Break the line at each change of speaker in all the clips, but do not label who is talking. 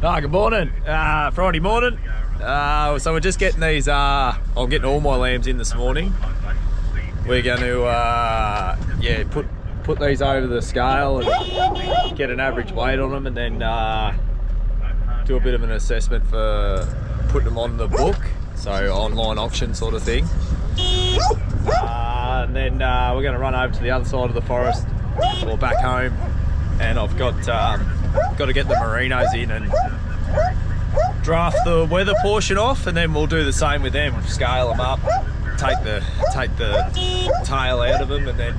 Good morning. Friday morning. So we're just getting these, I'm getting all my lambs in this morning. We're going to, put these over the scale and get an average weight on them, and then do a bit of an assessment for putting them on the book, so online auction sort of thing. And then we're going to run over to the other side of the forest or back home, and I've got to get the merinos in and draft the weather portion off, and then we'll do the same with them. Scale them up, take the tail out of them, and then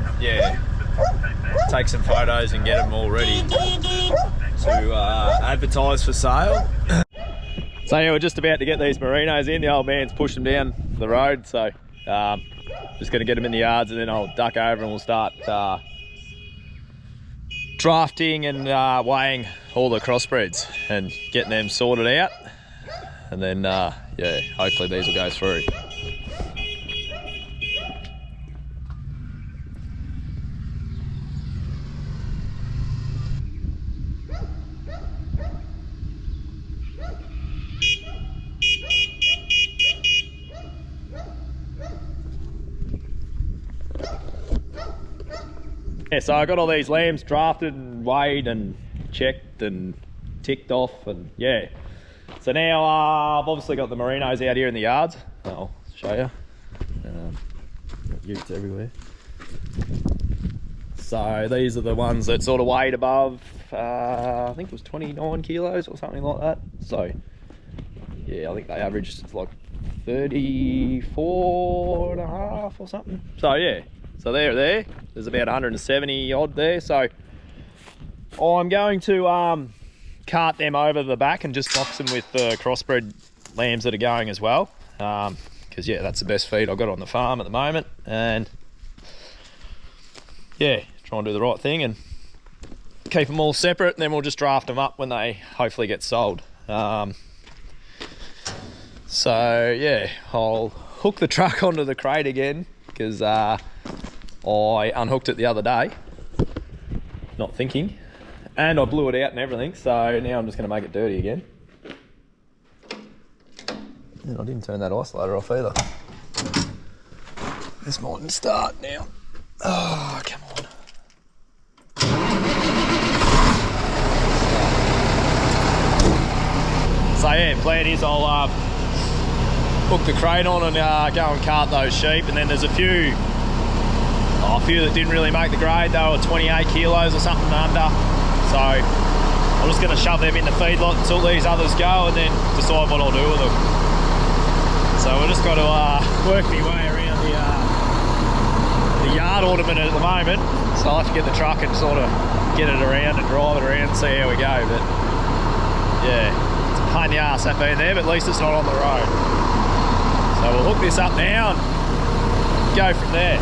take some photos and get them all ready to advertise for sale. So we're just about to get these merinos in. The old man's pushed them down the road, so just going to get them in the yards, and then I'll duck over and we'll start drafting and weighing all the crossbreds and getting them sorted out, and then hopefully these will go through. Yeah, so I got all these lambs drafted and weighed and checked and ticked off, and yeah. So now I've obviously got the merinos out here in the yards. I'll show you. Utes everywhere. So these are the ones that sort of weighed above, I think it was 29 kilos or something like that. So yeah, I think they averaged like 34 and a half or something. So yeah. So there's about 170 odd there. So I'm going to cart them over the back and just box them with the crossbred lambs that are going as well. Because yeah, that's the best feed I've got on the farm at the moment. And yeah, try and do the right thing and keep them all separate, and then we'll just draft them up when they hopefully get sold. So yeah, I'll hook the truck onto the crate again, because I unhooked it the other day, not thinking, and I blew it out and everything, so now I'm just going to make it dirty again. And I didn't turn that isolator off either. This mightn't start now. Oh, come on. So yeah, plan is I'll hook the crate on and go and cart those sheep, and then there's a few that didn't really make the grade. They were 28 kilos or something under, so I'm just going to shove them in the feedlot until these others go, and then decide what I'll do with them. So we've just got to work my way around the yard ornament at the moment, so I'll have to get the truck and sort of get it around and drive it around and see how we go. But yeah, it's a pain in the arse that being there, but at least it's not on the road. So we'll hook this up now and go from there.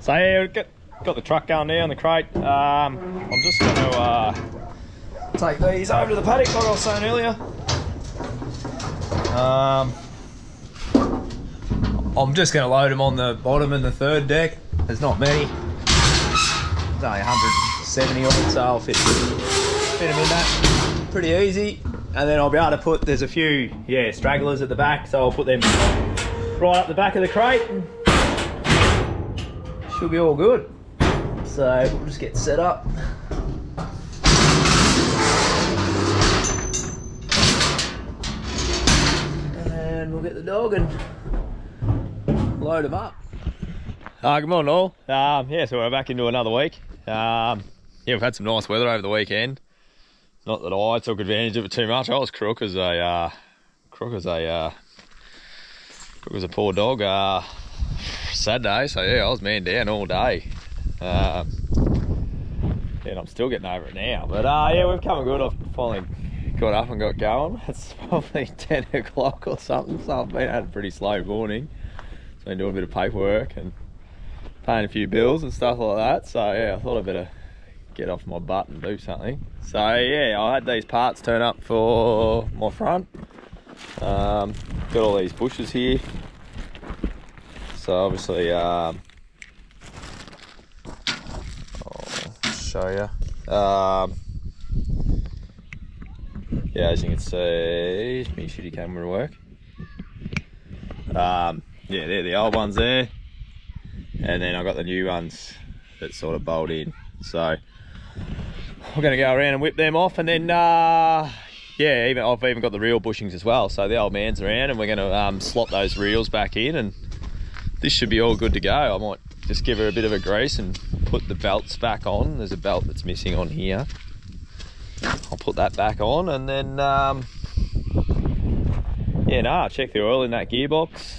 So yeah, got the truck going now in the crate. I'm just going to take these over to the paddock like I was saying earlier. I'm just going to load them on the bottom and the third deck. There's not many. There's only 170 of them, so I'll fit them in that pretty easy. And then I'll be able to put, there's a few stragglers at the back, so I'll put them right up the back of the crate. Should be all good. So we'll just get set up. And we'll get the dog and load him up. Good morning all. So we're back into another week. We've had some nice weather over the weekend. Not that I took advantage of it too much. I was crook as a poor dog. Saturday, so yeah, I was man down all day. And I'm still getting over it now. But yeah, we've come good. I've finally got up and got going. It's probably 10 o'clock or something, so I've had a pretty slow morning. So been doing a bit of paperwork and paying a few bills and stuff like that. So yeah, I thought I'd better get off my butt and do something. So yeah, I had these parts turn up for my front. Got all these bushes here. So obviously, I'll show you. Yeah, as you can see, my shitty camera work. Yeah, they're the old ones there, and then I've got the new ones that sort of bolt in. So we're going to go around and whip them off, and then yeah, I've even got the reel bushings as well. So the old man's around, and we're going to slot those reels back in, and this should be all good to go. I might just give her a bit of a grease and put the belts back on. There's a belt that's missing on here. I'll put that back on, and then yeah, I'll check the oil in that gearbox,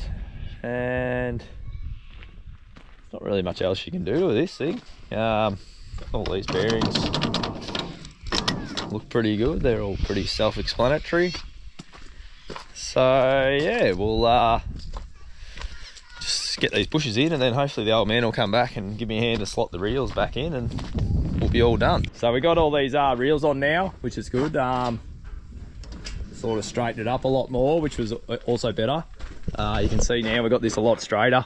and there's not really much else you can do with this thing. All these bearings look pretty good. They're all pretty self-explanatory. So yeah, we'll just get these bushes in, and then hopefully the old man will come back and give me a hand to slot the reels back in, and we'll be all done. So we got all these reels on now, which is good. Sort of straightened it up a lot more, which was also better. You can see now we've got this a lot straighter,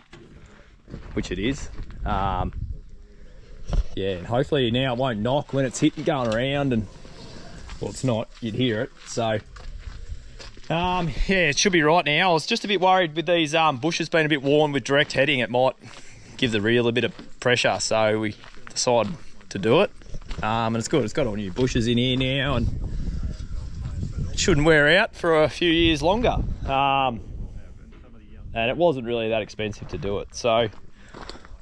which it is. Yeah, and hopefully now it won't knock when it's hitting going around, and well, it's not, you'd hear it. So yeah, it should be right now. I was just a bit worried with these bushes being a bit worn with direct heading, it might give the reel a bit of pressure, so we decided to do it. And it's good, it's got all new bushes in here now, and it shouldn't wear out for a few years longer. And it wasn't really that expensive to do it, so I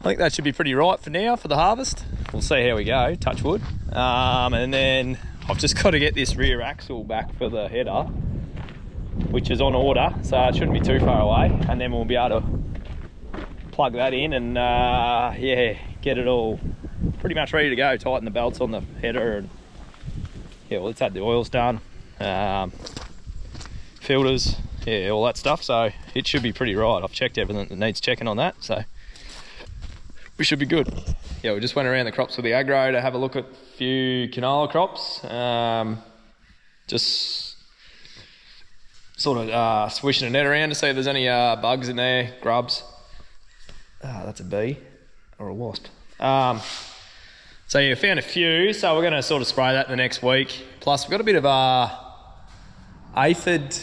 think that should be pretty right for now for the harvest. We'll see how we go, touch wood. And then I've just got to get this rear axle back for the header, which is on order, so it shouldn't be too far away, and then we'll be able to plug that in and yeah, get it all pretty much ready to go. Tighten the belts on the header, and yeah, well, let's have the oils done, filters, yeah, all that stuff. So it should be pretty right. I've checked everything that needs checking on that, so we should be good. Yeah, we just went around the crops with the aggro to have a look at a few canola crops. Just sort of swishing a net around to see if there's any bugs in there, grubs. That's a bee or a wasp. So yeah, found a few, so we're going to sort of spray that in the next week. Plus we've got a bit of aphid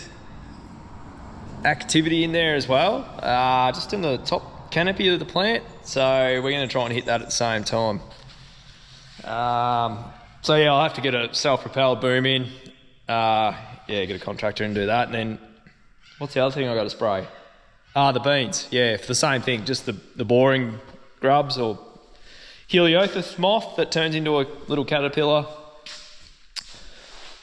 activity in there as well, just in the top canopy of the plant. So we're going to try and hit that at the same time. So yeah, I'll have to get a self-propelled boom in. Yeah, get a contractor and do that. And then what's the other thing I got to spray? The beans. Yeah, for the same thing, just the boring grubs or Heliothus moth that turns into a little caterpillar.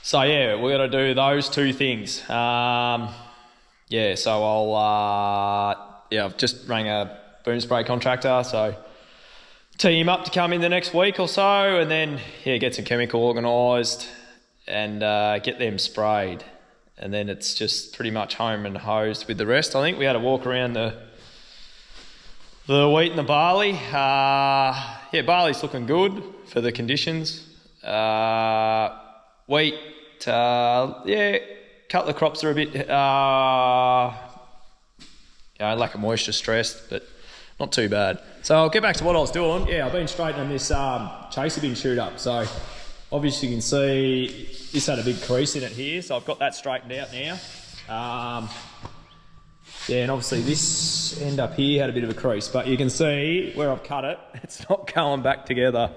So yeah, we're going to do those two things. Yeah, so I'll yeah, I've just rang a boom spray contractor, so tee him up to come in the next week or so, and then yeah, get some chemical organised and get them sprayed, and then it's just pretty much home and hosed with the rest. I think we had a walk around the wheat and the barley. Yeah, barley's looking good for the conditions. Wheat, yeah, a couple of crops are a bit lack of moisture stressed, but not too bad. So I'll get back to what I was doing. Yeah, I've been straightening this chaser bin chute up. So obviously you can see this had a big crease in it here, so I've got that straightened out now. Yeah, and obviously this end up here had a bit of a crease, but you can see where I've cut it, it's not going back together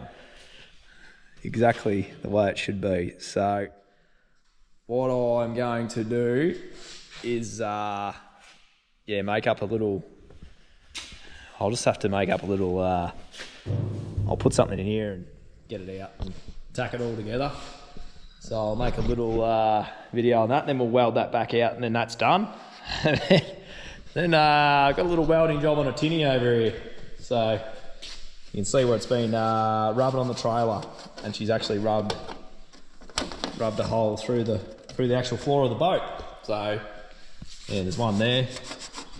exactly the way it should be. So what I'm going to do is yeah, make up a little, I'll just have to make up a little, I'll put something in here and get it out and tack it all together. So I'll make a little video on that, then we'll weld that back out, and then that's done. Then I've got a little welding job on a tinny over here. So you can see where it's been rubbing on the trailer, and she's actually rubbed a hole through the through the actual floor of the boat. So yeah, there's one there.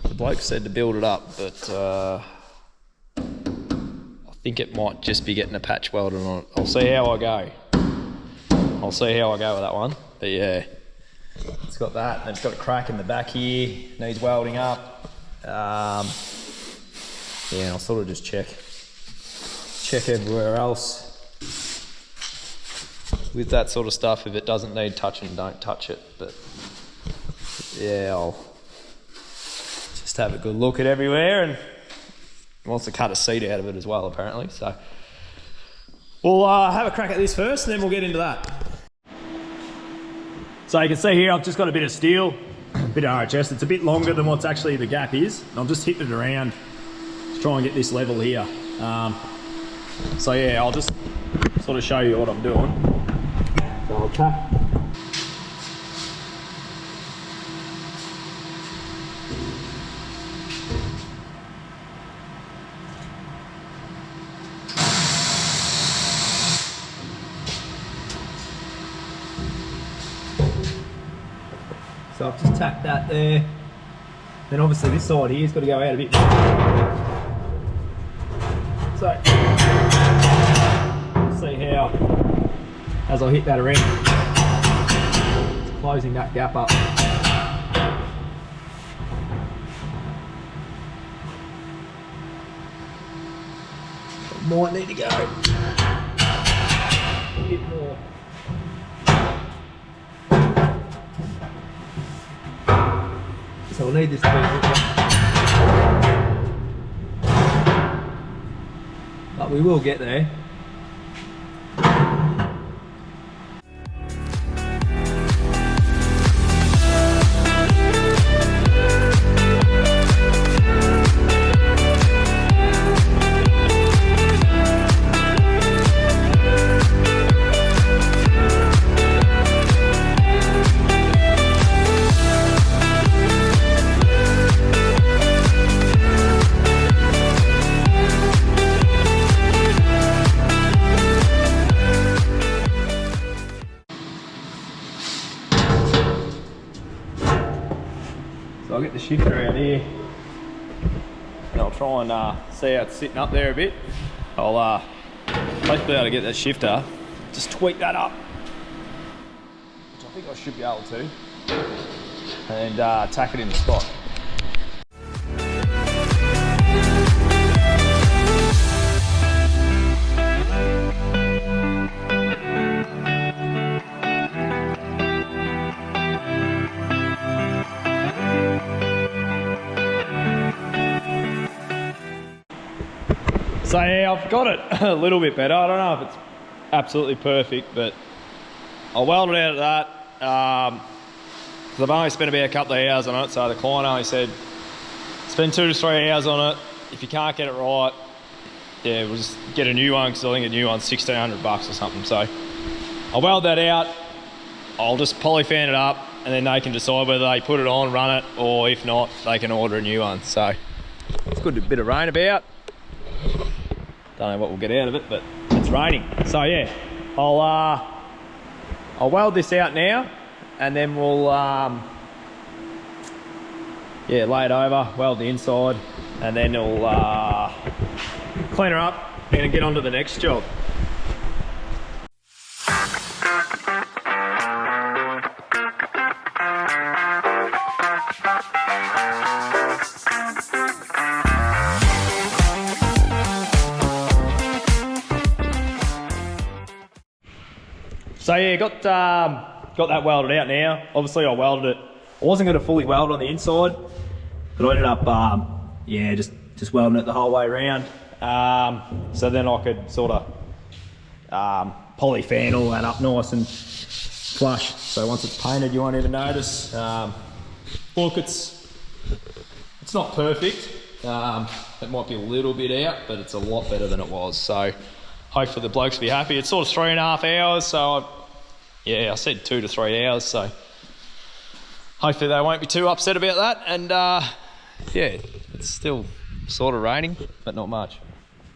The bloke said to build it up, but I think it might just be getting a patch welded on it. I'll see how I go. I'll see how I go with that one. But yeah, it's got that, and it's got a crack in the back here, needs welding up. Yeah, I'll sort of just check everywhere else with that sort of stuff. If it doesn't need touching, don't touch it. But yeah, I'll just have a good look at everywhere, and he wants to cut a seat out of it as well, apparently. So we'll have a crack at this first, and then we'll get into that. So you can see here, I've just got a bit of steel, a bit of RHS. It's a bit longer than what's actually the gap is. And I'm just hitting it around to try and get this level here. So yeah, I'll just sort of show you what I'm doing. So I'll tap. So I've just tacked that there. Then obviously this side here's got to go out a bit more. So, see how, as I hit that around, it's closing that gap up. Might need to go a bit more. So we'll need this to be a bit, but we will get there. So I'll get the shifter out here, and I'll try and see how it's sitting up there a bit. I'll hopefully be able to get that shifter, just tweak that up, which I think I should be able to, and tack it in the spot. So yeah, I've got it a little bit better. I don't know if it's absolutely perfect, but I'll weld it out of that. Because I've only spent about a couple of hours on it, so the client only said spend 2 to 3 hours on it. If you can't get it right, yeah, we'll just get a new one, because I think a new one's $1,600 or something. So I'll weld that out. I'll just polyfan it up, and then they can decide whether they put it on, run it, or if not, they can order a new one. So it's good, a bit of rain about. Don't know what we'll get out of it, but it's raining. So yeah, I'll weld this out now, and then we'll yeah, lay it over, weld the inside, and then we'll clean her up and get on to the next job. So yeah, got that welded out now. Obviously I welded it. I wasn't going to fully weld on the inside, but I ended up yeah, just welding it the whole way around. So then I could sort of polyfan all that up nice and flush. So once it's painted, you won't even notice. Look, it's not perfect. It might be a little bit out, but it's a lot better than it was. So hopefully the blokes will be happy. It's sort of 3.5 hours, so yeah, I said 2 to 3 hours, so hopefully they won't be too upset about that. And yeah, it's still sort of raining, but not much.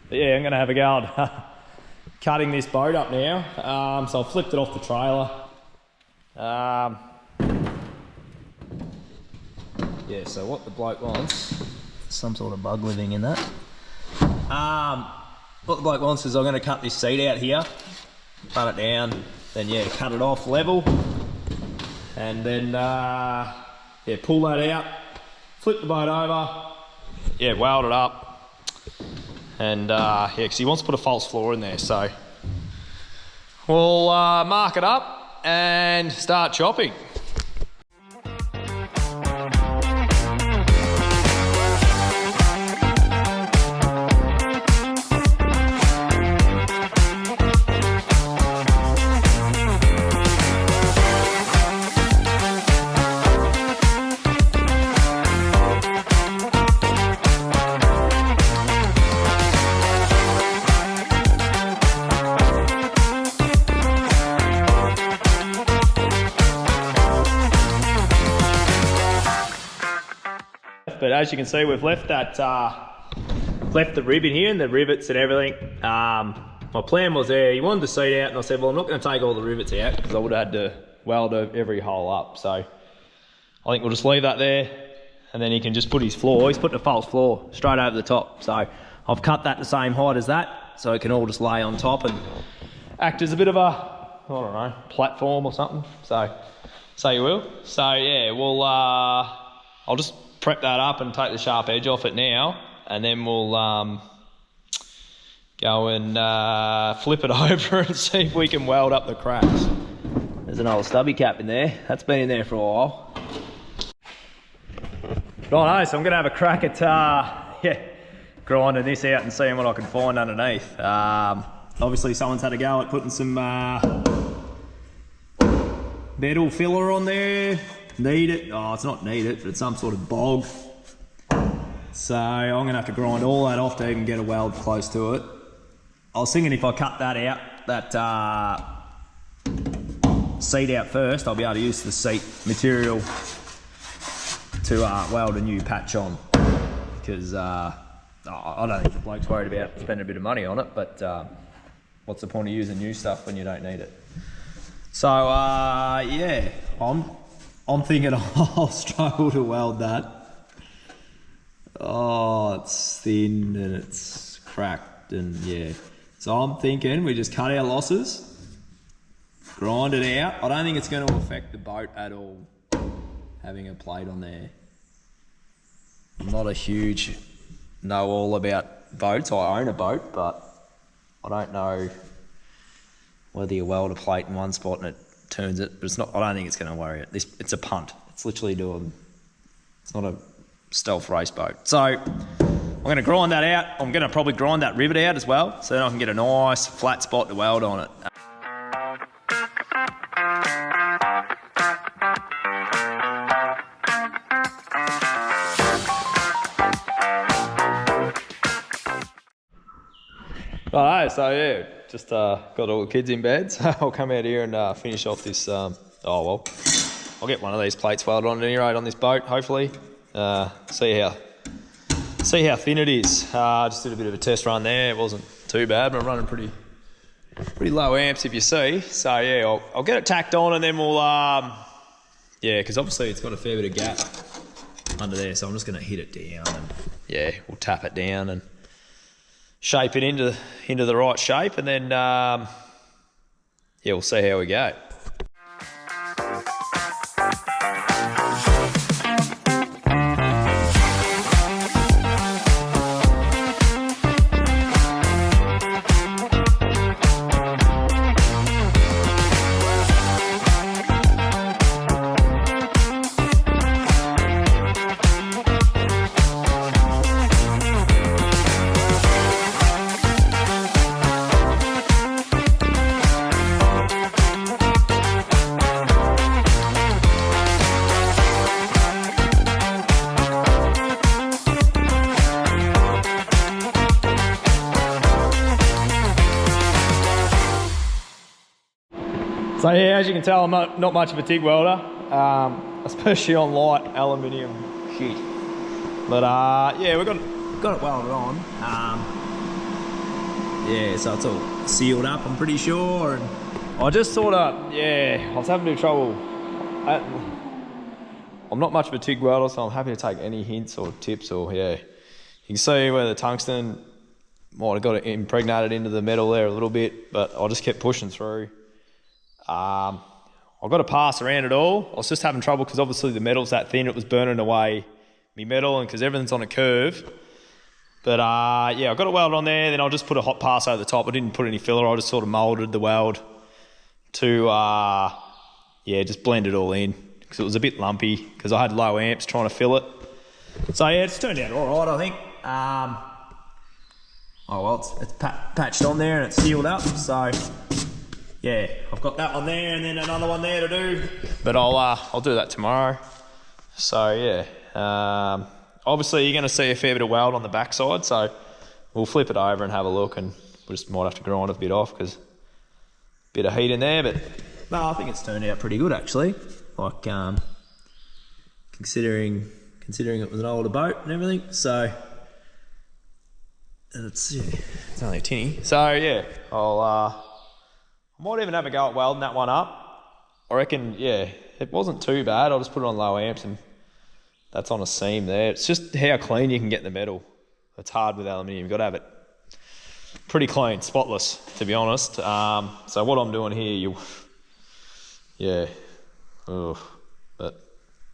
But yeah, I'm gonna have a go at cutting this boat up now. So I flipped it off the trailer. yeah, so what the bloke wants, some sort of bug living in that. What the bloke wants is I'm going to cut this seat out here, run it down, then yeah, cut it off level, and then yeah, pull that out, flip the boat over, yeah, weld it up, and yeah, because he wants to put a false floor in there, so we'll mark it up and start chopping. But as you can see, we've left that left the rib in here and the rivets and everything. My plan was there, he wanted the seat out, and I said, well, I'm not going to take all the rivets out because I would have had to weld every hole up. So I think we'll just leave that there, and then he can just put his floor. He's putting a false floor straight over the top. So I've cut that the same height as that, so it can all just lay on top and act as a bit of a, I don't know, platform or something. So you will. So yeah, we'll I'll just prep that up and take the sharp edge off it now, and then we'll go and flip it over and see if we can weld up the cracks. There's an old stubby cap in there. That's been in there for a while. Right, so I'm going to have a crack at yeah, grinding this out and seeing what I can find underneath. Obviously someone's had a go at putting some metal filler on there. Need it? Oh, it's not need it, but it's some sort of bog. So I'm gonna have to grind all that off to even get a weld close to it. I was thinking if I cut that out, that seat out first, I'll be able to use the seat material to weld a new patch on. Because I don't think the bloke's worried about spending a bit of money on it, but what's the point of using new stuff when you don't need it? So yeah, I'm thinking I'll struggle to weld that. Oh, it's thin and it's cracked and yeah. So I'm thinking we just cut our losses, grind it out. I don't think it's going to affect the boat at all, having a plate on there. I'm not a huge know-all about boats. I own a boat, but I don't know whether you weld a plate in one spot and it turns it, but it's not. I don't think it's going to worry it. It's a punt. It's literally doing. It's not a stealth race boat. So I'm going to grind that out. I'm going to probably grind that rivet out as well, so then I can get a nice flat spot to weld on it. Right, so yeah, just got all the kids in bed, so I'll come out here and finish off this. Oh well, I'll get one of these plates welded on at any rate on this boat. Hopefully, see how thin it is. Just did a bit of a test run there. It wasn't too bad, but I'm running pretty low amps if you see. So yeah, I'll get it tacked on and then we'll yeah, because obviously it's got a fair bit of gap under there, so I'm just going to hit it down and yeah, we'll tap it down and shape it into the right shape, and then yeah, we'll see how we go. So yeah, as you can tell, I'm not much of a TIG welder, especially on light aluminium sheet. But yeah, we've got it welded on. Yeah, so it's all sealed up, I'm pretty sure. And I just sort of, yeah, I was having a bit of trouble. I'm not much of a TIG welder, so I'm happy to take any hints or tips or, yeah. You can see where the tungsten might have got it impregnated into the metal there a little bit, but I just kept pushing through. I've got to pass around it all. I was just having trouble because obviously the metal's that thin, it was burning away me metal, and because everything's on a curve. But yeah, I got a weld on there, then I'll just put a hot pass over the top. I didn't put any filler, I just sort of moulded the weld to, yeah, just blend it all in, because it was a bit lumpy, because I had low amps trying to fill it. So yeah, it's turned out all right, I think. Oh well, it's patched on there and it's sealed up, so yeah, I've got that one there and then another one there to do. But I'll do that tomorrow. So yeah, obviously you're going to see a fair bit of weld on the backside, so we'll flip it over and have a look, and we just might have to grind a bit off because a bit of heat in there. But no, I think it's turned out pretty good actually. Like considering it was an older boat and everything. So, and it's only a tinny. So yeah, I might even have a go at welding that one up. I reckon, yeah, it wasn't too bad. I'll just put it on low amps and that's on a seam there. It's just how clean you can get the metal. It's hard with aluminium. You've got to have it pretty clean, spotless, to be honest. So what I'm doing here, but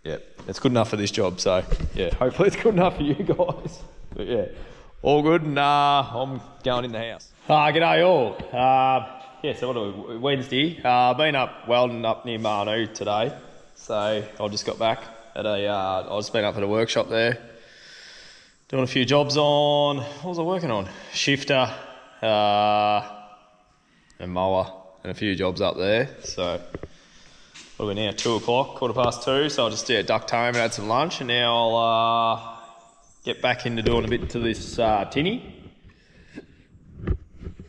yeah, it's good enough for this job. So yeah, hopefully it's good enough for you guys. But yeah, all good, and I'm going in the house. G'day all. Yeah, so what are we, Wednesday. Been up welding up near Manu today. So I just got back at I've just been up at a workshop there, doing a few jobs on, what was I working on? Shifter, and mower, and a few jobs up there. So what are we now, 2 o'clock, 2:15, so I'll just ducked home and had some lunch, and now I'll get back into doing a bit to this tinny.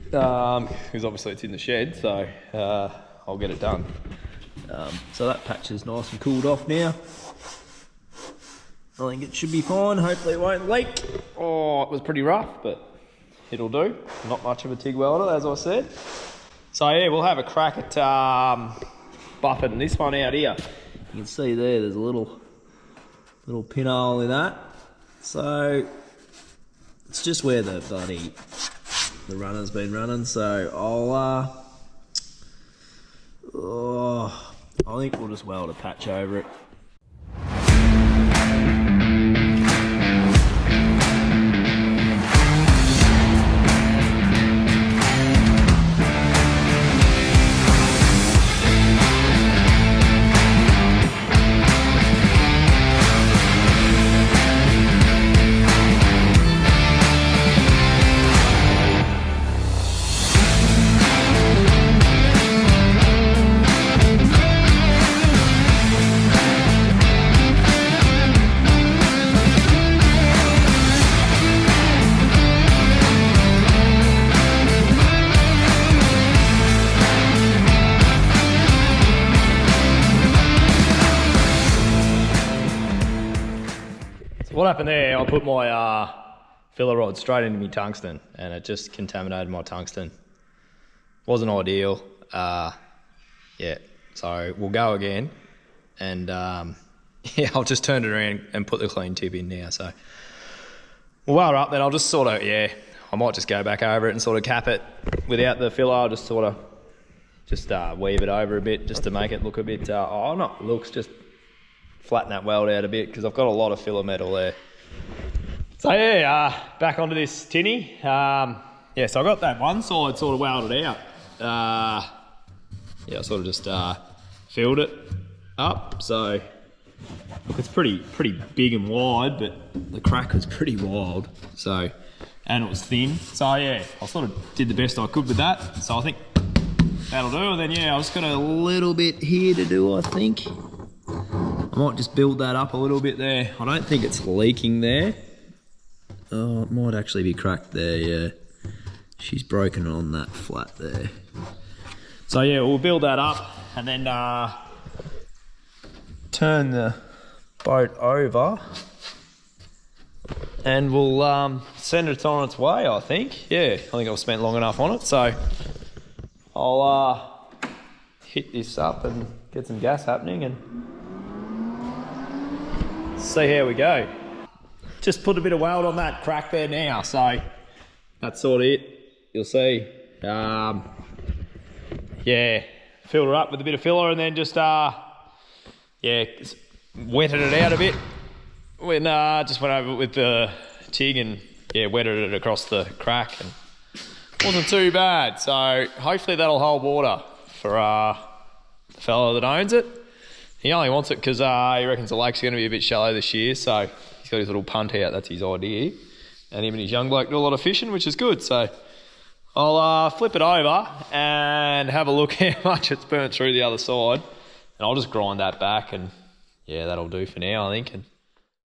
Because obviously it's in the shed, so I'll get it done. So that patch is nice and cooled off now. I think it should be fine, hopefully it won't leak. Oh, it was pretty rough, but it'll do. Not much of a TIG welder, as I said. So yeah, we'll have a crack at buffing this one out here. You can see there's a little pinhole in that. So it's just where the runner's been running. So I think we'll just weld a patch over it. What happened there, I put my filler rod straight into my tungsten and it just contaminated my tungsten. Wasn't ideal. Yeah, so we'll go again, and yeah, I'll just turn it around and put the clean tip in now. So we'll weld up, then I'll just sort of, yeah, I might just go back over it and sort of cap it without the filler. I'll just sort of weave it over a bit just to make it look a bit, just flatten that weld out a bit, because I've got a lot of filler metal there. So yeah, back onto this tinny. Yeah, so I got that one side sort of welded out. Yeah, I sort of just filled it up. So it's pretty big and wide, but the crack was pretty wild. So, and it was thin. So yeah, I sort of did the best I could with that. So I think that'll do. And then yeah, I just got a little bit here to do, I think. I might just build that up a little bit there. I don't think it's leaking there. Oh, it might actually be cracked there, yeah. She's broken on that flat there. So yeah, we'll build that up and then turn the boat over and we'll send it on its way, I think. Yeah, I think I've spent long enough on it, so I'll hit this up and get some gas happening, and see how we go. Just put a bit of weld on that crack there now, so that's sort of it. You'll see. Yeah, filled her up with a bit of filler and then just yeah, wetted it out a bit. When just went over it with the TIG and yeah, wetted it across the crack and wasn't too bad. So hopefully that'll hold water for the fellow that owns it. He only wants it because he reckons the lake's going to be a bit shallow this year, so he's got his little punt out. That's his idea. And him and his young bloke do a lot of fishing, which is good. So I'll flip it over and have a look how much it's burnt through the other side, and I'll just grind that back, and yeah, that'll do for now, I think. And